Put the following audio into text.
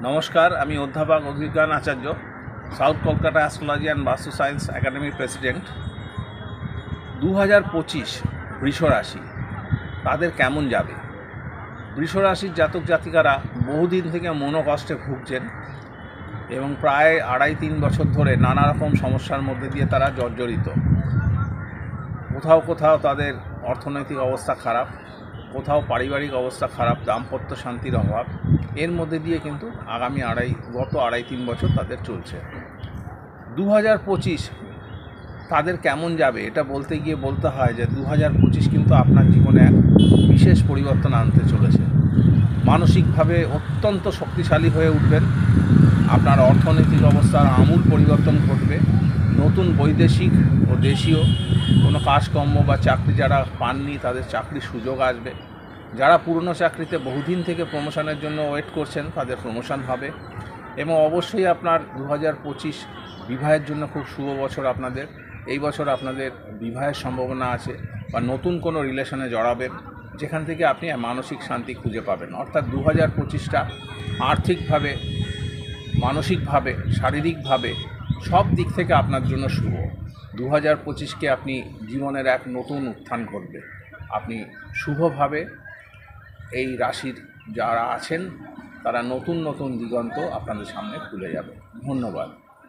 নমস্কার, আমি অধ্যাপক অভিজ্ঞান আচার্য, সাউথ কলকাতা অ্যাস্ট্রোলজি অ্যান্ড বাস্তু সায়েন্স একাডেমির প্রেসিডেন্ট। 2025 বৃষ রাশি তাদের কেমন যাবে? বৃষ রাশির জাতক জাতিকারা বহুদিন থেকে মনোকষ্টে ভুগছেন এবং প্রায় 2.5-3 বছর ধরে নানা রকম সমস্যার মধ্যে দিয়ে তারা জর্জরিত। কোথাও কোথাও তাদের অর্থনৈতিক অবস্থা খারাপ, কোথাও পারিবারিক অবস্থা খারাপ, দাম্পত্য শান্তির অভাব। এর মধ্যে দিয়ে কিন্তু গত 2.5-3 বছর তাদের চলছে। 2025 তাদের কেমন যাবে এটা বলতে গিয়ে বলতে হয় যে 2025 কিন্তু আপনার জীবনে এক বিশেষ পরিবর্তন আনতে চলেছে। মানসিকভাবে অত্যন্ত শক্তিশালী হয়ে উঠবেন, আপনার অর্থনৈতিক অবস্থার আমূল পরিবর্তন ঘটবে। নতুন বৈদেশিক ও দেশীয় কোনো কাজকর্ম বা চাকরি যারা পাননি তাদের চাকরির সুযোগ আসবে। যারা পুরনো চাকরিতে বহুদিন থেকে প্রমোশনের জন্য ওয়েট করছেন তাদের প্রমোশন হবে। এবং অবশ্যই আপনার 2025 বিবাহের জন্য খুব শুভ বছর আপনাদের। এই বছর আপনাদের বিবাহের সম্ভাবনা আছে বা নতুন কোনো রিলেশনে জড়াবেন যেখান থেকে আপনি মানসিক শান্তি খুঁজে পাবেন। অর্থাৎ 2025টা আর্থিকভাবে, মানসিকভাবে, শারীরিকভাবে সব দিক থেকে আপনার জন্য শুভ। 2025কে আপনি জীবনের এক নতুন উত্থান করবে। আপনি শুভভাবে এই রাশির যারা আছেন তারা নতুন নতুন দিগন্ত আপনাদের সামনে খুলে যাবে। ধন্যবাদ।